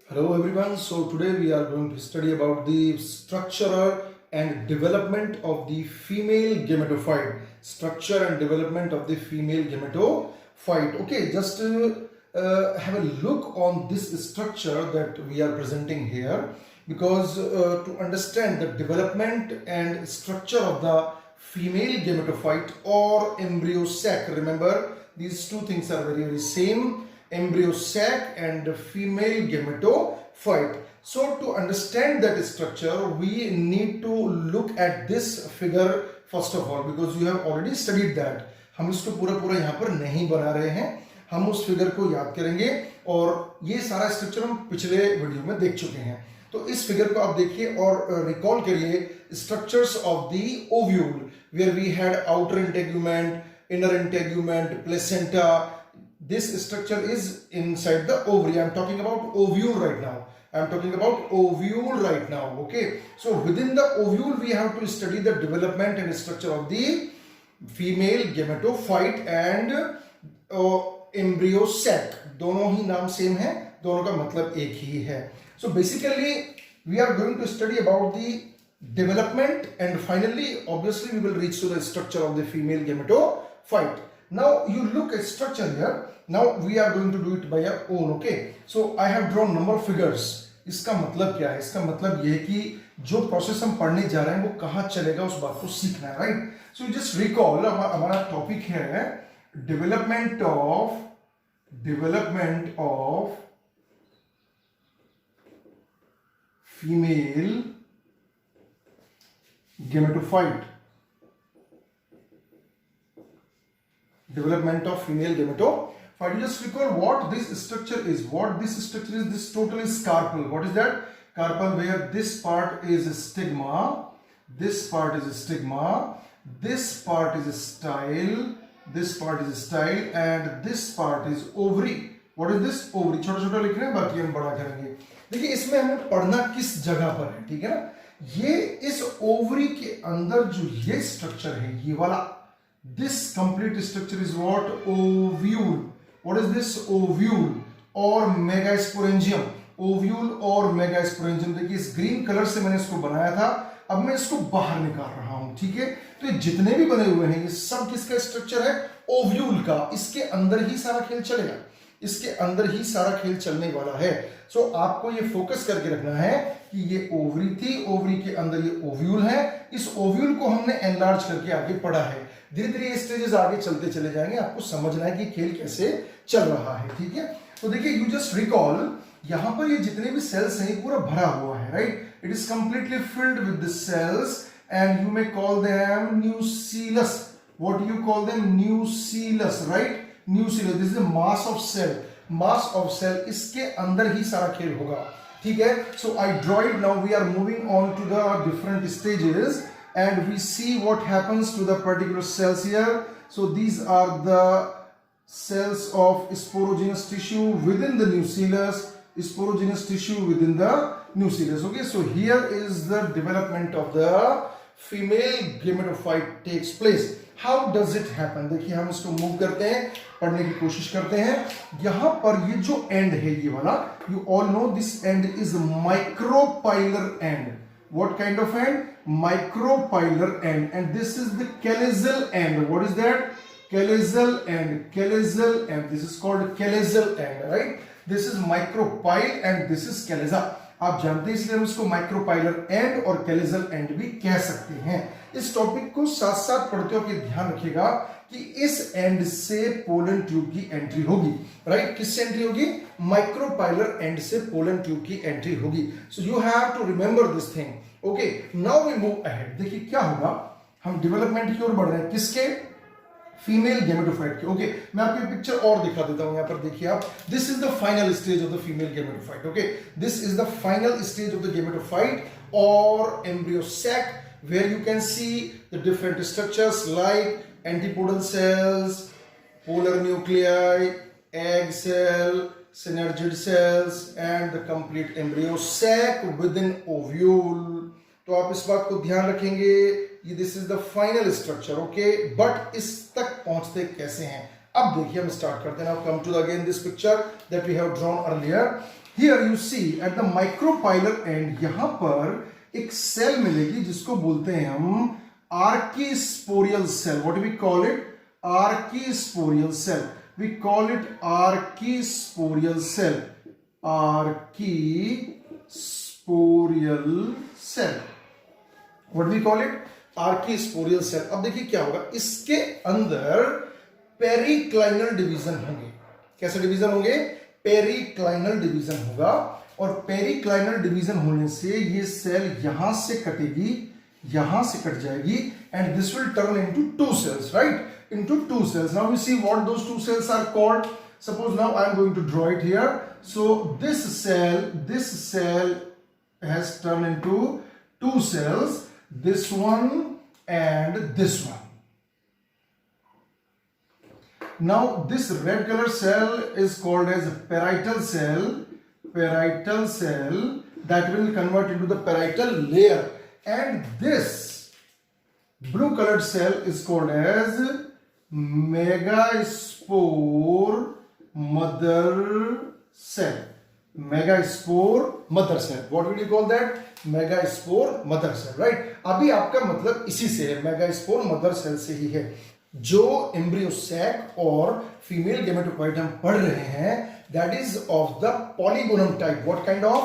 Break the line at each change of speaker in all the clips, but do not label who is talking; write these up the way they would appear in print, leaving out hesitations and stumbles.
Hello everyone. So today we are going to study about the structure and development of the female gametophyte. Structure and development of the female gametophyte. Okay, just have a look on this structure that we are presenting here, because to understand the development and structure of the female gametophyte or embryo sac. Remember, these two things are very same. Embryo sac and female gametophyte. So to understand that structure, we need to look at this figure first of all, because you have already studied that. हम इसको पूरा यहाँ पर नहीं बना रहे हैं, हम उस फिगर को याद करेंगे और ये सारा स्ट्रक्चर हम पिछले वीडियो में देख चुके हैं. तो इस फिगर को आप देखिए और रिकॉल करिए structures of the ovule, where we had outer integument, inner integument, placenta. This structure is inside the ovary. I am talking about ovule right now. I am talking about ovule right now. Okay. So within the ovule, we have to study the development and structure of the female gametophyte and embryo sac. दोनों ही नाम same है, दोनों का मतलब एक ही है. So basically, we are going to study about the development and finally, obviously, we will reach to the structure of the female gametophyte. Now you look at structure here. Now we are going to do it by our own. Okay. So I have drawn number of figures. इसका मतलब क्या है? इसका मतलब ये है कि जो प्रोसेस हम पढ़ने जा रहे हैं वो कहाँ चलेगा उस बात को सीखना है, राइट? सो जस्ट रिकॉल, हमारा टॉपिक है development of female gametophyte. Development of female gametophyte. You just recall what this structure is. What this structure is, this total is carpel. What is that? Carpel, where this part is stigma, this part is stigma, this part is style, this part is style, and this part is ovary. What is this? Ovary. छोटा छोटा लिख रहे हैं, बाकी हम बड़ा करेंगे. देखिए इसमें हमें पढ़ना किस जगह पर है, ठीक है ना? ये इस ओवरी के अंदर जो ये स्ट्रक्चर है, ये वाला, this complete structure is what? Ovule. What is this? Ovule or megasporangium. Ovule और megasporangium. देखिए इस ग्रीन कलर से मैंने इसको बनाया था, अब मैं इसको बाहर निकाल रहा हूं, ठीक है? तो ये जितने भी बने हुए हैं ये सब किसका स्ट्रक्चर है? ओव्यूल का. इसके अंदर ही सारा खेल चलेगा, इसके अंदर ही सारा खेल चलने वाला है. सो आपको ये फोकस करके रखना है कि ये ओवरी थी, ओवरी के अंदर ये ओव्यूल है. इस ओव्यूल को हमने एनलार्ज करके आगे पढ़ा है. धीरे धीरे ये स्टेजेस आगे चलते चले जाएंगे, आपको समझना है कि खेल कैसे चल रहा है, ठीक है? तो देखिए यू जस्ट रिकॉल, यहां पर ये जितने भी सेल्स हैं ये पूरा भरा हुआ है, right? It is completely filled with the cells and you may call them nucellus. What you call them? Nucellus, right? Nucellus. This is the mass of cell. Mass of cell, इसके अंदर ही सारा खेल होगा, ठीक है? So I draw it. Now we are moving on to the different stages and we see what happens to the particular cells here. So these are the cells of sporogenous tissue within the nucellus, sporogenous tissue within the nucellus. Okay, so here is the development of the female gametophyte takes place. How does it happen? देखिए हम इसको move करते हैं, पढ़ने की कोशिश करते हैं. यहाँ पर ये जो एंड है ये वाला, you all know this end is micropylar end. What kind of end? Micropylar end. And this is the callosal end. What is that? Callosal end. Callosal end. This is called callosal end, right? This is micropyle and this is callosa. आप जानते हैं इसलिए हम इसको micropylar and और कैलिजल and भी कह सकते हैं. इस टॉपिक को साथ साथ पढ़ते हुए ध्यान रखिएगा कि इस एंड से पोलन ट्यूब की एंट्री होगी, राइट? किससे एंट्री होगी? माइक्रोपाइलर एंड से पोलन ट्यूब की एंट्री होगी. So you have to remember this thing. Okay, now we move ahead. देखिए क्या होगा, हम डेवलपमेंट की ओर बढ़ रहे हैं. किसके? फीमेल गेमेटोफाइट के. ओके, मैं आपको पिक्चर और दिखा देता हूं. यहां पर देखिए आप, this is the final stage of the female gametophyte. Okay, this is the final stage of the gametophyte और embryo sac, where you can see the different structures like antipodal cells, polar nuclei, egg cell, synergid cells and the complete embryo sac within ovule. तो आप इस बात को ध्यान रखेंगे, ये this is the final structure. Okay, but इस तक पहुंचते कैसे हैं? अब देखिए हम स्टार्ट करते हैं. Now come to again this picture that we have drawn earlier. Here you see at the micropylar end, यहां पर एक सेल मिलेगी जिसको बोलते हैं हम archesporial cell. What we call it? Archesporial cell. We call it archesporial cell. Archesporial cell. What we call it? Archesporial cell. अब देखिए क्या होगा, इसके अंदर पेरिक्लाइनल डिवीजन होंगे. कैसे डिवीजन होंगे? पेरिक्लाइनल डिवीजन होगा. और पेरिक्लाइनल डिवीजन होने से ये सेल यहां से कटेगी, यहां से कट जाएगी, and this will turn into two cells, right? Into two cells. Now we see what those two cells are called. Suppose now I am going to draw it here. So this cell has turned into two cells, this one and this one. Now this red color cell is called as parietal cell. Parietal cell that will convert into the parietal layer, and this blue colored cell is called as megaspore mother cell. Megaspore mother cell. What will you call that? Megaspore mother cell, right? अभी आपका मतलब इसी से है, megaspore mother cell से ही है. जो embryo sac और फीमेल गेमेटोफाइट हम पढ़ रहे हैं, that is of the polygonum type. What kind of?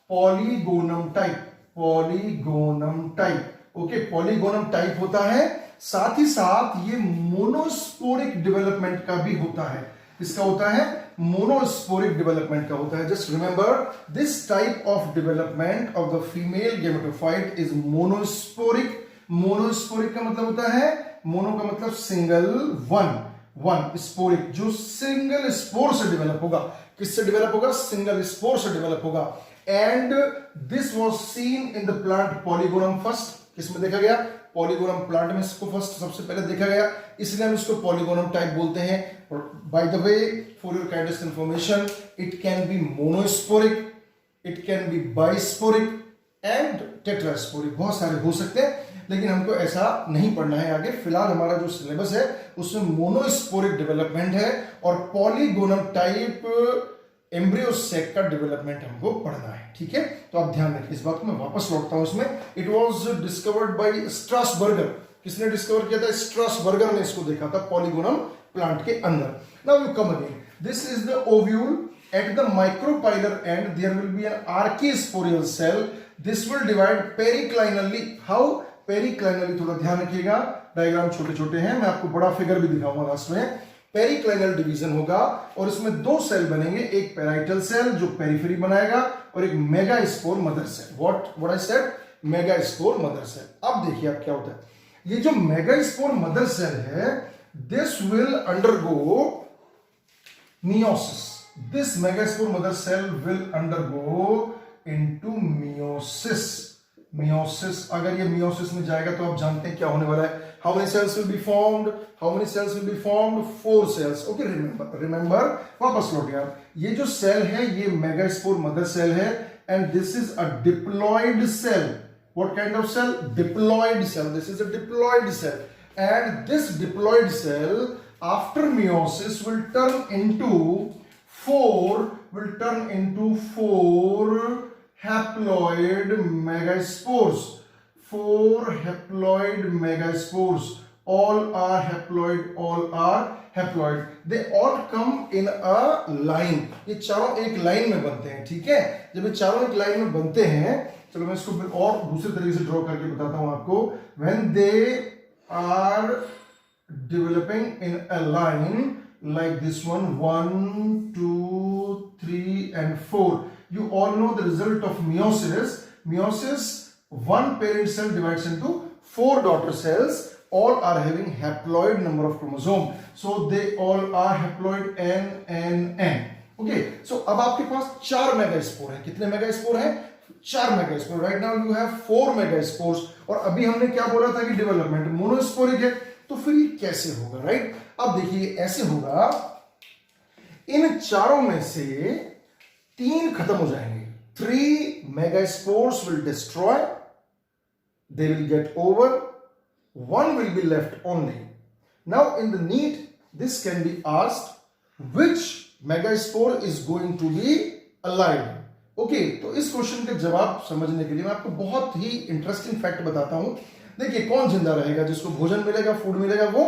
Polygonum type. Polygonum type. Okay, polygonum type होता है. साथ ही साथ ये मोनोस्पोरिक डेवलपमेंट का भी होता है. इसका होता है मोनोस्पोरिक डेवलपमेंट का होता है. Just remember, this type of development of the female gametophyte is monosporic. Monosporic का मतलब होता है, मोनो का मतलब सिंगल, वन स्पोरिक, जो सिंगल स्पोर से डेवलप होगा. किससे डेवलप होगा? सिंगल स्पोर से डेवलप होगा. And this was seen in the plant polygonum first. किसमें देखा गया? पॉलीगोनम प्लांट में इसको फर्स्ट सबसे पहले देखा गया, इसलिए हम इसको पॉलीगोनम टाइप बोलते हैं. By the way, for your kindest information, it can be monosporic, it can be bisporic and tetrasporic. बहुत सारे हो सकते हैं, लेकिन हमको ऐसा नहीं पढ़ना है आगे. फिलहाल हमारा जो सिलेबस है उसमें मोनोस्पोरिक डेवलपमेंट है और पॉलीगोनम टाइप एम्ब्रियो सेक का डेवलपमेंट हमको पढ़ना है. ठीक है, तो आप ध्यान रखिए इस बात में. वापस लौटता हूं इसमें. It was discovered by Strasburger. किसने डिस्कवर किया था? स्ट्रासबर्गर ने इसको देखा था पॉलीगोनम प्लांट के अंदर. Now you come again. This is the ovule. At the micropylar end there will be an archisporial cell. This will divide periclinally. How? Periclinally. थोड़ा ध्यान रखिएगा, डायग्राम छोटे छोटे हैं, मैं आपको बड़ा फिगर भी दिखाऊंगा लास्ट में. पेरिक्लाइनल डिवीजन होगा और इसमें दो सेल बनेंगे, एक पेराइटल सेल जो पेरिफेरी बनाएगा और एक megaspore mother cell. What I said? Megaspore mother cell. अब देखिए अब क्या होता है. ये जो मेगास्पोर मदर सेल है, this will undergo meiosis. This megaspore mother cell will undergo into meiosis. Meiosis. अगर ये meiosis में जाएगा तो आप जानते हैं क्या होने वाला है. How many cells will be formed? How many cells will be formed? 4 cells. Okay, remember. वापस लौटिए आप. ये जो सेल है ये मेगास्पोर मदर सेल है, and this is a diploid cell. What kind of cell? Diploid cell. This is a diploid cell, and this diploid cell after meiosis will turn into four haploid megaspores. 4 haploid megaspores. All are haploid. They all come in a line. ये चारों एक line में बनते हैं. ठीक है, जब ये चारों एक लाइन में बनते हैं, चलो मैं इसको और दूसरे तरीके से ड्रॉ करके बताता हूं आपको. When they are developing in a line like this one, 1 2 3 and 4, you all know the result of meiosis. One parent cell divides into 4 daughter cells. All are having haploid number of chromosome, so they all are haploid n. Okay, so अब आपके पास 4 megaspore हैं. कितने megaspore हैं? 4 megaspore. Right now you have 4 megaspores. और अभी हमने क्या बोला था कि डेवलपमेंट मोनोस्पोरिक है, तो फिर ये कैसे होगा? राइट, अब देखिए ऐसे होगा. इन चारों में से 3 खत्म हो जाएंगे. 3 megaspores will destroy, they will get over, 1 will be left only. Now in the need, this can be asked, which megaspore is going to be alive? Okay, तो इस क्वेश्चन का जवाब समझने के लिए मैं आपको बहुत ही इंटरेस्टिंग फैक्ट बताता हूं। देखिए, कौन जिंदा रहेगा? जिसको भोजन मिलेगा, फूड मिलेगा वो,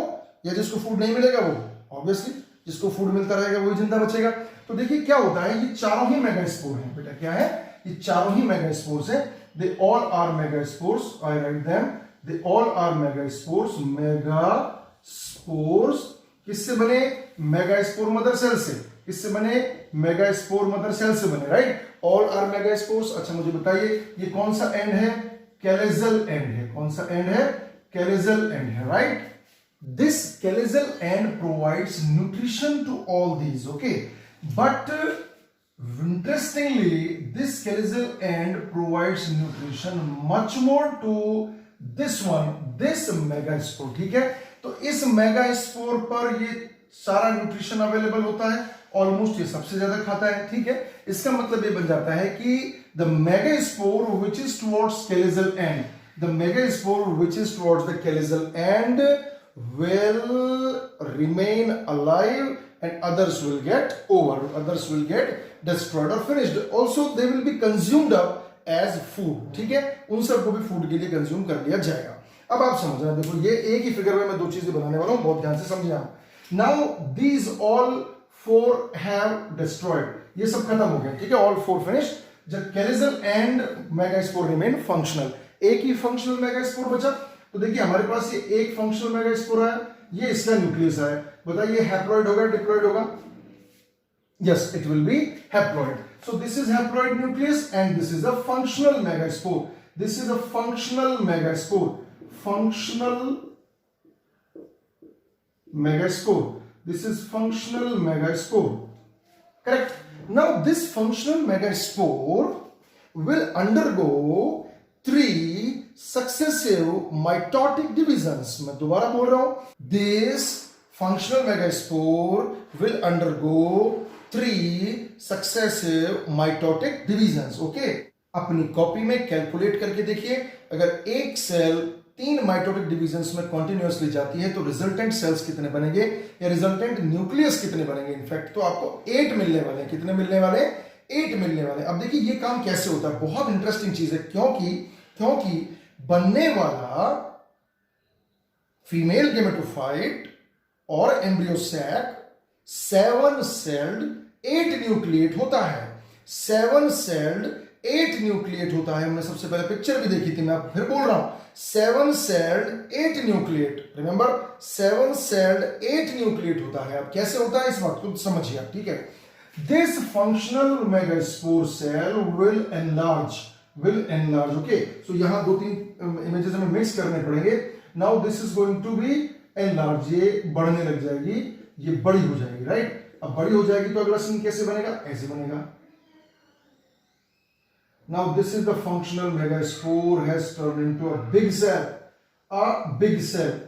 या जिसको फूड नहीं मिलेगा वो? ऑब्वियसली जिसको फूड मिलता रहेगा वही जिंदा बचेगा। तो देखिए क्या होता है, ये चारों ही मेगास्पोर हैं बेटा। क्या है? ये चारों ही मेगास्पोर्स हैं। They all are megaspores, I write them, they all are megaspores. Megaspores किससे बने? मेगास्पोर मदर सेल से। किससे बने? मेगास्पोर मदर सेल से बने, राइट? All are megaspores. अच्छा मुझे बताइए, ये कौन सा एंड है? कैलेजल एंड है। कौन सा एंड है? कैलेजल एंड है, right? This calyzal end provides nutrition to all these, okay? But interestingly, this calyzal end provides nutrition much more to this one, this megaspore, ठीक है? तो इस मेगास्पोर पर ये सारा न्यूट्रिशन अवेलेबल होता है, ऑलमोस्ट ये सबसे ज्यादा खाता है, ठीक है? इसका मतलब ये बन जाता है कि the megaspore which is towards calyzal end, the megaspore which is towards the calyzal end will remain alive and others will get over, others will get destroyed or finished. Also they will be consumed up as food, ठीक है? उन सबको भी food के लिए consume कर लिया जाएगा। अब आप समझ रहे हैं, देखो ये एक ही फिगर में मैं दो चीजें बनाने वाला हूं, बहुत ध्यान से समझिए आप। Now these all four have destroyed, ये सब खत्म हो गया, ठीक है? All four finish. जब कैलिजल एंड मेगास्पोर रिमेन फंक्शनल, एक ही फंक्शनल मेगास्पोर बचा। तो देखिए हमारे पास ये एक फंक्शनल मेगास्पोर है, ये इसका न्यूक्लियस है। बताइए हैप्लॉइड होगा, डिप्लॉइड होगा? Yes, it will be haploid. So this is haploid nucleus and this is a functional megaspore. This is a functional megaspore, functional megaspore. This is functional megaspore. Correct. Now this functional megaspore will undergo 3 successive mitotic divisions. मैं दोबारा बोल रहा हूं, this functional megaspore will undergo 3 successive mitotic divisions. Okay. अपनी copy में calculate करके देखिए, अगर एक सेल 3 माइटोटिक डिविजन्स में कॉन्टिन्यूअसली जाती है तो रिजल्टेंट सेल्स कितने बनेंगे, या रिजल्टेंट न्यूक्लियस कितने बनेंगे? इनफैक्ट तो आपको 8 मिलने वाले हैं। कितने मिलने वाले? 8 मिलने वाले। अब देखिए ये काम कैसे होता है, बहुत इंटरेस्टिंग चीज है, क्योंकि बनने वाला फीमेल गेमेटोफाइट और एम्ब्रियो सैक 7 सेल्ड 8 न्यूक्लिएट होता है। 7 सेल्ड 8 न्यूक्लिएट होता है। हमने सबसे पहले पिक्चर भी देखी थी, मैं आप फिर बोल रहा हूं, 7 celled 8 nucleate. Remember, 7 celled 8 nucleate होता है। अब कैसे होता है इस बात को समझिए आप, ठीक है? This functional megaspore cell will enlarge, okay? So यहां 2-3 इमेजेस हमें मिक्स करने पड़ेंगे। Now this is going to be enlarge, ये बढ़ने लग जाएगी, ये बड़ी हो जाएगी, राइट? अब बड़ी हो जाएगी तो अगला सीन कैसे बनेगा? ऐसे बनेगा। Now this is the functional megaspore has turned into a big cell,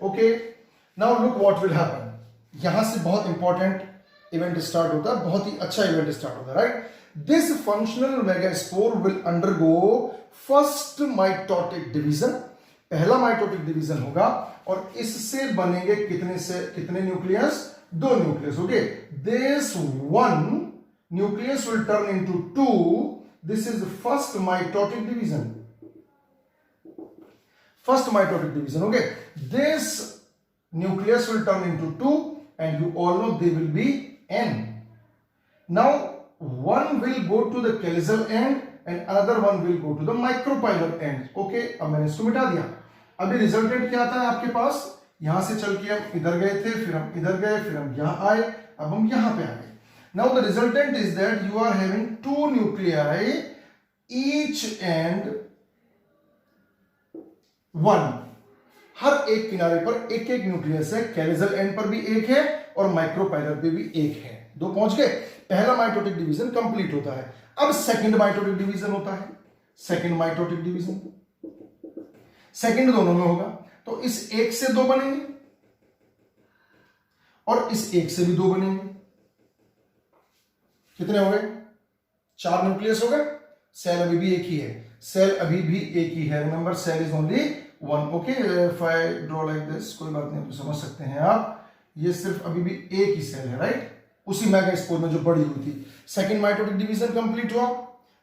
okay? Now look what will happen. यहां से बहुत इंपॉर्टेंट इवेंट स्टार्ट होता है, बहुत ही अच्छा इवेंट स्टार्ट होता है, right? This functional megaspore will undergo first mitotic division, पहला माइटोटिक डिवीजन होगा, और इससे बनेंगे कितने nucleus? 2 nucleus, okay? This one nucleus will turn into 2. This is the first mitotic division. First mitotic division, okay? This nucleus will turn into 2 and you all know they will be N. Now one will go to the calyzal end and another one will go to the micropylar end. Okay? अब मैंने इसको मिटा दिया। अभी resultant क्या आता है आपके पास? यहां से चल के हम इधर गए थे, फिर हम इधर गए, फिर हम यहां आए, अब हम यहां पे आ गए। Now the resultant is that you are having 2 nuclei, each end 1. हर एक किनारे पर एक एक न्यूक्लियस है, कैलिजल एंड पर भी एक है और माइक्रोपाइलर पे भी एक है। 2 पहुंच गए। पहला माइटोटिक डिवीजन कंप्लीट होता है। अब सेकंड माइटोटिक डिवीजन होता है। सेकंड माइटोटिक डिवीजन, सेकंड दोनों में होगा, तो इस एक से 2 बनेंगे और इस एक से भी 2 बनेंगे। कितने हो गए? 4 न्यूक्लियस हो गए। सेल अभी भी एक ही है, सेल अभी भी एक ही है। Remember, cell is only 1, okay? If I draw like this, कोई बात नहीं, तो समझ सकते हैं आप, ये सिर्फ अभी भी एक ही सेल है, राइट? उसी मेगास्पोर में जो बड़ी हुई थी। सेकंड माइटोटिक डिवीजन कंप्लीट हुआ,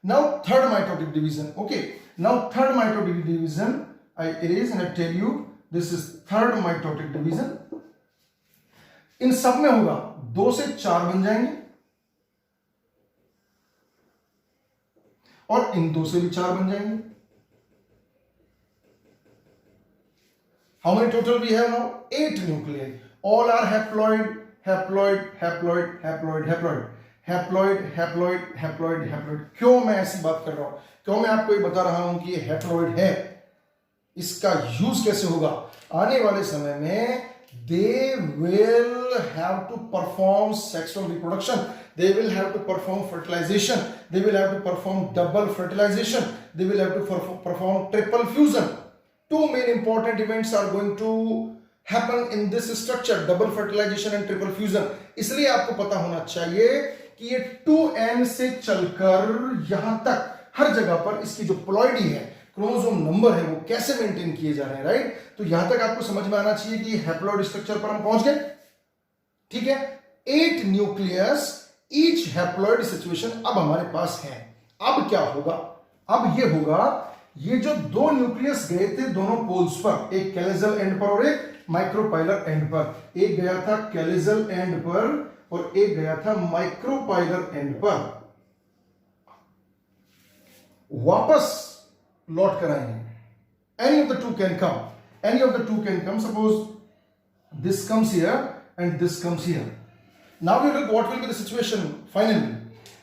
Now third mitotic division. Okay, now third mitotic division I erase and I tell you this is third mitotic division. इन सब में होगा 2 से 4 बन जाएंगे और इन 2 से भी 4 बन जाएंगे. How many total we have now? 8 nuclei. All are haploid, haploid, haploid, haploid, haploid, haploid, haploid, haploid, haploid. क्यों मैं ऐसी बात कर रहा हूं? क्यों मैं आपको ये बता रहा हूं कि ये haploid है? इसका यूज कैसे होगा? आने वाले समय में they will have to perform sexual reproduction. They will have to perform fertilization. They will have to perform double fertilization. They will have to perform triple fusion. Two main important events are going to happen in this structure, double fertilization and triple fusion. इसलिए आपको पता होना चाहिए कि ये 2n से चलकर यहां तक हर जगह पर इसकी जो प्लॉइडी है, क्रोमोसोम नंबर है, वो कैसे मेंटेन किए जा रहे हैं, राइट? तो यहां तक आपको समझ में आना चाहिए कि हैप्लॉइड स्ट्रक्चर पर हम पहुंच गए. ठीक है, 8 न्यूक्लियस ईच हैप्लॉइड सिचुएशन अब हमारे पास है. अब क्या होगा? अब ये होगा, ये जो 2 न्यूक्लियस गए थे दोनों पोल्स पर, एक कैलिजल एंड पर और एक माइक्रोपाइलर एंड पर. एक गया था कैलिजल एंड पर और एक गया था माइक्रोपाइलर एंड पर. वापस लौट कर आएंगे. Any of the two can come. Any of the two can come. Suppose this comes here and this comes here. Now we look what will be the situation finally.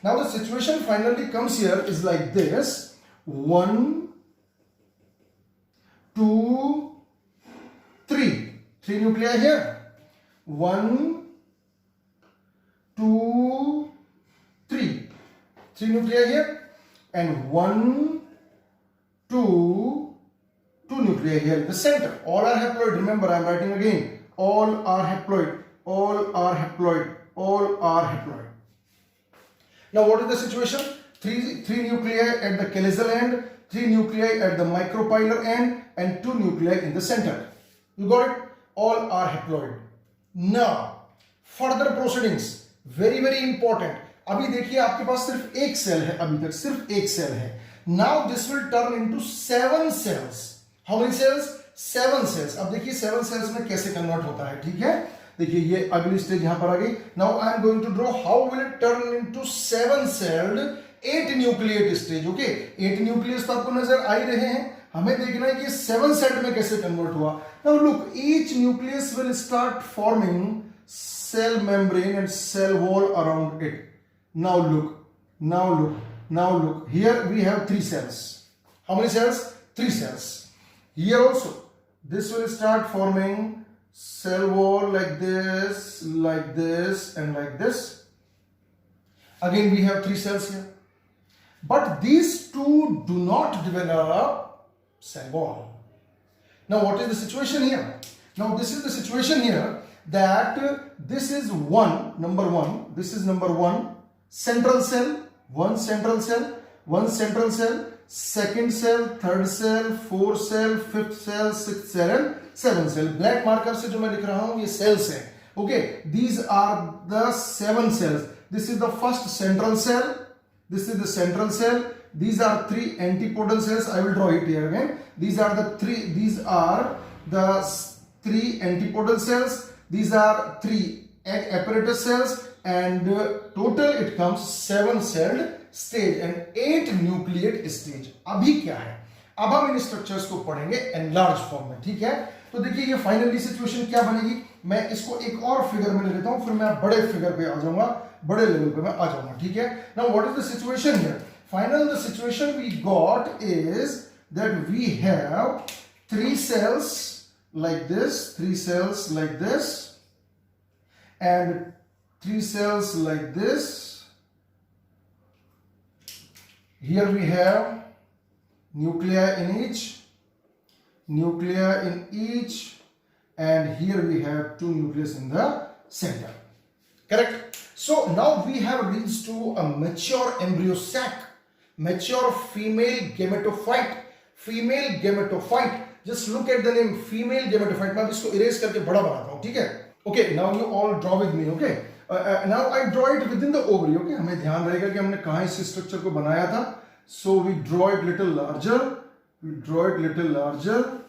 Now the situation finally comes here is like this. 1, 2, 3. 3 nuclei here. 1, 2, 3. 3 nuclei here. And 1, 2, 2 nuclei here in the center. All are haploid. Remember, I am writing again. All are haploid. All are haploid. All are haploid. Now what is the situation? Three nuclei at the calisal end, 3 nuclei at the micropilar end, and 2 nuclei in the center. You got it? All are haploid. Now further proceedings, very very important. अभी देखिए आपके पास सिर्फ एक cell है, अभी तक सिर्फ एक सेल है. Now this will turn into 7 cells. How many cells? 7 cells. अब देखिए 7 cells में कैसे कन्वर्ट होता है. ठीक है, देखिए ये अगली स्टेज यहां पर आ गई. Now I am going to draw how will it turn into 7 celled 8 nucleate stage. Okay, 8 nucleus तो आपको नजर आ ही रहे हैं. हमें देखना है कि 7 सेल्ड में कैसे कन्वर्ट हुआ. Now look, each nucleus will start forming cell membrane and cell wall around it. Now look, now look, now look. Here we have 3 cells. How many cells? 3 cells. Here also, this will start forming cell wall like this, and like this. Again, we have 3 cells here. But these two do not develop cell wall. Now, what is the situation here? Now, this is the situation here that this is number one, this is number 1, central cell, 1 central cell, 1 central cell, second cell, third cell, fourth cell, fifth cell, sixth cell and 7th cell. Black marker से जो मैं लिख रहा हूं ये cells हैं. Okay, these are the 7 cells. This is the first central cell. This is the central cell. These are 3 antipodal cells. I will draw it here again. These are the 3 antipodal cells. These are 3 apparatus cells, and total it comes 7 celled stage and 8 nucleate stage. अभी क्या है? अब हम इन structures को पढ़ेंगे enlarge form में. ठीक है, तो देखिए ये फाइनली सिचुएशन क्या बनेगी. मैं इसको एक और फिगर में ले लेता हूं, फिर मैं बड़े फिगर पे आ जाऊंगा, बड़े लेवल पे मैं आ जाऊंगा. ठीक है, now what is the situation here? Final the situation we got is that we have 3 cells like this, 3 cells like this, and 3 cells like this. Here we have nuclei in each, and here we have 2 nucleus in the center. Correct? So now we have reached to a mature embryo sac, mature female gametophyte. Female gametophyte. Just look at the name, female gametophyte. मैं इसको erase करके बड़ा बनाता हूँ. ठीक है? Okay, now you all draw with me. Okay? Now I draw it within the ovary. Okay, हमें ध्यान रहेगा कि हमने कहाँ इस स्ट्रक्चर को बनाया था. So we draw it little larger. We draw it little larger.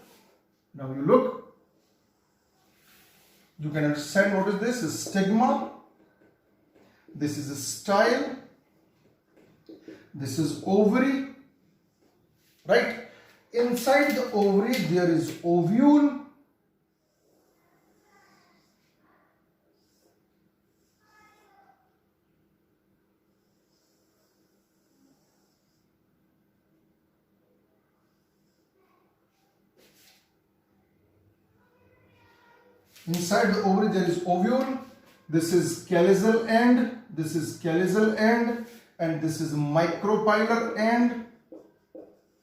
Now you look. You can understand what is this? Is stigma. This is a style. This is ovary. Right? Inside the ovary there is ovule. Inside the ovary there is ovule. This is callosal end. This is callosal end. And this is micropylar end.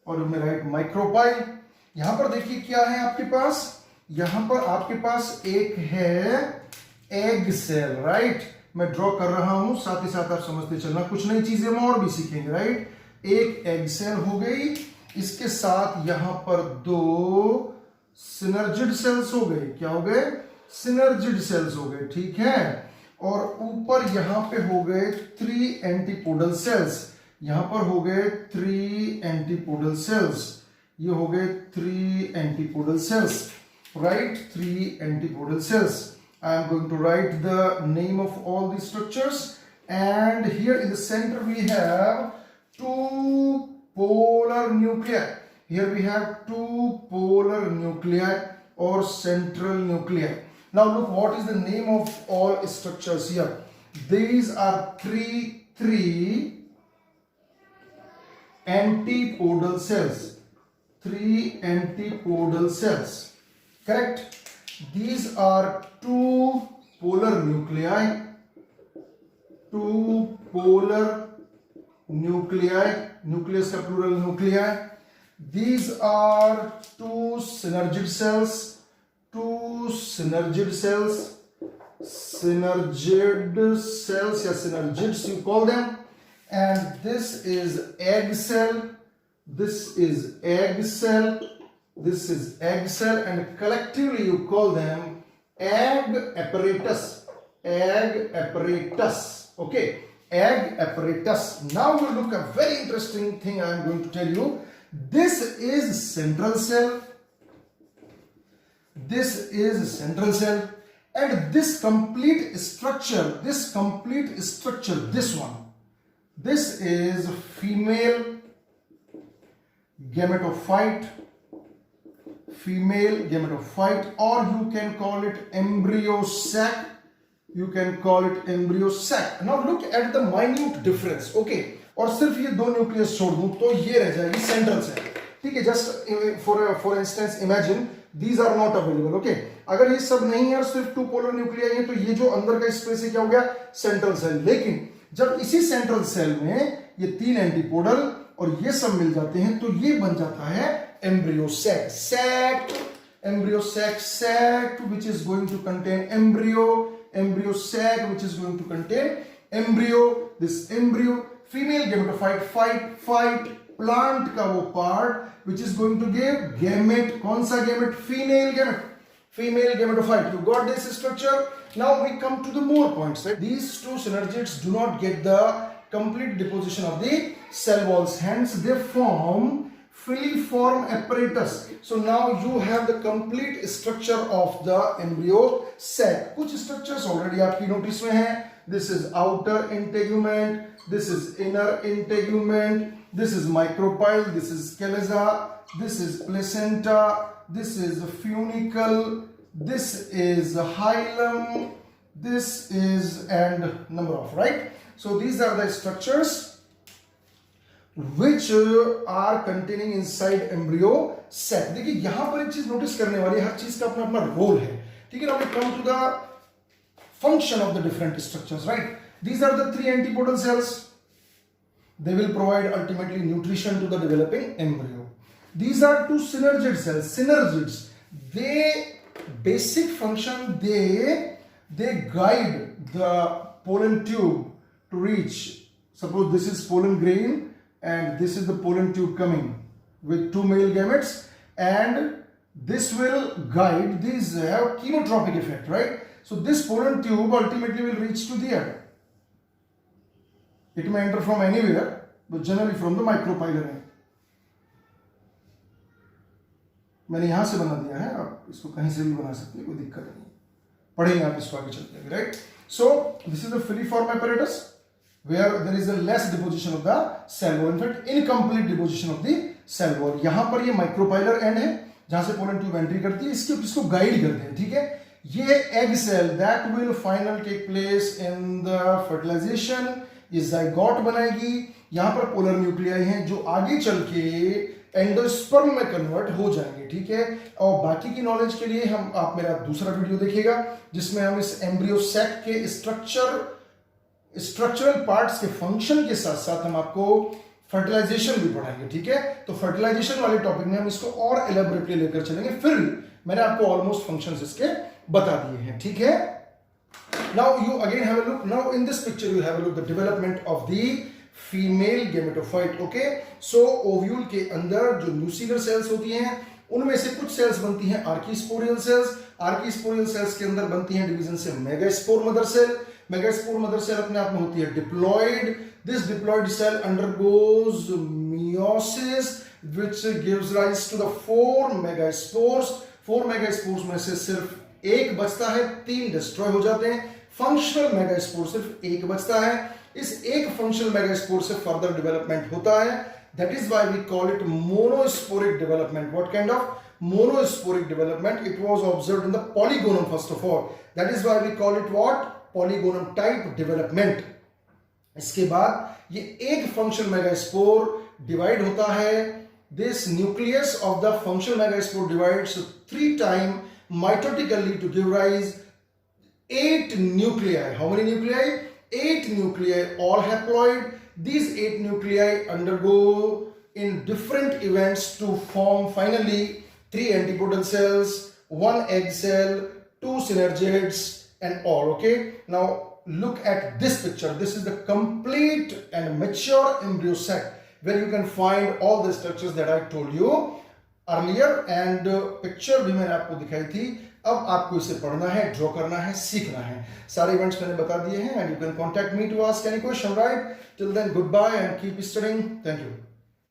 और मैं right micropyle. यहां पर देखिए क्या है आपके पास. यहां पर आपके पास एक है एग सेल. राइट, मैं ड्रॉ कर रहा हूं, साथ ही साथ आप समझते चलना. कुछ नई चीजें हम और भी सीखेंगे. राइट, एक एग सेल हो गई. इसके साथ यहां पर दो सिनर्जिड सेल्स हो गए. क्या हो गए? सिनर्जिड सेल्स हो गए. ठीक है. और ऊपर यहां पे हो गए 3 एंटीपोडल सेल्स. यहां पर हो गए 3 एंटीपोडल सेल्स. ये हो गए 3 antipodal cells. Right, 3 antipodal cells. I am going to write the name of all these structures, and here in the center we have 2 polar nuclei. Here we have 2 polar nuclei or central nuclei. Now look, what is the name of all structures here? These are 3 antipodal cells. 3 antipodal cells. Correct? These are 2 polar nuclei. 2 polar nuclei. Nucleus का plural nuclei. These are 2 synergid cells. 2 synergid cells. Synergid cells या synergids you call them. And this is egg cell. This is egg cell. This is egg cell, and collectively you call them egg apparatus. Egg apparatus. Okay, egg apparatus. Now we look at a very interesting thing I am going to tell you. This is central cell. This is central cell, and this complete structure, this one, this is female gametophyte. Female gametophyte, or you can call it embryo sac. You can call it embryo sac. Now look at the minute difference. Okay, और सिर्फ ये 2 nucleus छोड़ दूं तो ये रह जाएगी central cell. ठीक है, just for instance imagine these are not available. Okay, अगर ये सब नहीं है और सिर्फ 2 पोलर न्यूक्लियाई है तो ये जो अंदर का स्पेस है क्या हो गया? Central cell. लेकिन जब इसी सेंट्रल सेल में ये 3 एंटीपोडल और ये सब मिल जाते हैं तो ये बन जाता है embryo sac. Embryo sac which is going to contain embryo sac which is going to contain embryo. This embryo, female gametophyte plant का वो part which is going to give gamete. कौन सा gamete? female gametophyte. You got this structure. Now we come to the more points. Right? These 2 synergids do not get the complete deposition of the cell walls, hence they form filiform apparatus. So now you have the complete structure of the embryo sac. कुछ structures already आपकी notice में हैं. This is outer integument. This is inner integument. This is micropyle. This is callus. This is placenta. This is funicle. This is hilum. This is and number of, right? So these are the structures which are containing inside embryo sac. देखिए यहां पर एक चीज notice करने वाली है, हर चीज का अपना अपना रोल है. ठीक है. Now we come to the function of the different structures. Right? These are the 3 antipodal cells. They will provide ultimately nutrition to the developing embryo. These are 2 synergid cells. Synergids. They basic function they guide the pollen tube to reach. Suppose this is pollen grain and this is the pollen tube coming with 2 male gametes, and this will guide. These have chemotropic effect, right? So this pollen tube ultimately will reach to the egg. It may enter from anywhere, generally from the micropylar and. मैंने यहां से बना दिया है, आप इसको कहीं से भी बना सकते हैं, कोई दिक्कत नहीं, पढ़ेंगे आप इसको आगे चलते हैं, right. So this is the freeform apparatus where there is a less deposition of the cell wall, in fact incomplete deposition of the cell wall। यहां पर ये माइक्रोपाइलर एंड है जहां से पोलन ट्यूब एंट्री करती है, इसको गाइड करते हैं, ठीक है। ये egg cell that will final take place in the fertilization, ये जाइगोट बनाएगी। यहां पर पोलर न्यूक्लियाई हैं जो आगे चल के एंडोस्पर्म में कन्वर्ट हो जाएंगे, ठीक है। और बाकी की नॉलेज के लिए आप मेरा दूसरा वीडियो देखिएगा जिसमें हम इस एम्ब्रियो सैक के स्ट्रक्चरल पार्ट्स के फंक्शन के साथ साथ हम आपको फर्टिलाइजेशन भी पढ़ाएंगे, ठीक है। तो फर्टिलाइजेशन वाले टॉपिक में हम इसको और एलेबोरेटली लेकर चलेंगे, फिर मैंने आपको ऑलमोस्ट फंक्शंस इसके बता दिए हैं, ठीक है। Now you again have a look, now in this picture you have a look the development of the female gametophyte, okay. So ovule के अंदर जो न्यूसीलर सेल्स होती हैं उनमें से कुछ सेल्स बनती हैं आर्कीस्पोरियल सेल्स। आर्कीस्पोरियल सेल्स के अंदर बनती हैं डिवीजन से megaspore mother cell. Megaspore mother cell अपने आप में होती है diploid. This diploid cell undergoes meiosis which gives rise to the 4 megaspores. 4 megaspores में से सिर्फ एक बचता है, 3 डिस्ट्रॉय हो जाते हैं। फंक्शनल मेगास्पोर सिर्फ एक बचता है। इस एक फंक्शनल मेगास्पोर से फर्दर डेवलपमेंट होता है, that is why we call it monosporic development. What kind of monosporic development? It was observed in the polygonum first of all, that is why we call it what? Polygonum type development। इसके बाद ये एक functional megaspore divide होता है। This nucleus of the functional megaspore divides 3 times mitotically to give rise 8 nuclei. How many nuclei? 8 nuclei, all haploid. These 8 nuclei undergo in different events to form finally 3 antipodal cells, 1 egg cell, 2 synergids and all, okay. Now look at this picture. This is the complete and mature embryo sac where you can find all the structures that I told you earlier, and picture भी मैंने आपको दिखाई थी। अब आपको इसे पढ़ना है, ड्रॉ करना है, सीखना है। सारे इवेंट्स मैंने बता दिए हैं and you can contact me to ask any question, right? Till then, goodbye and keep studying. Thank you.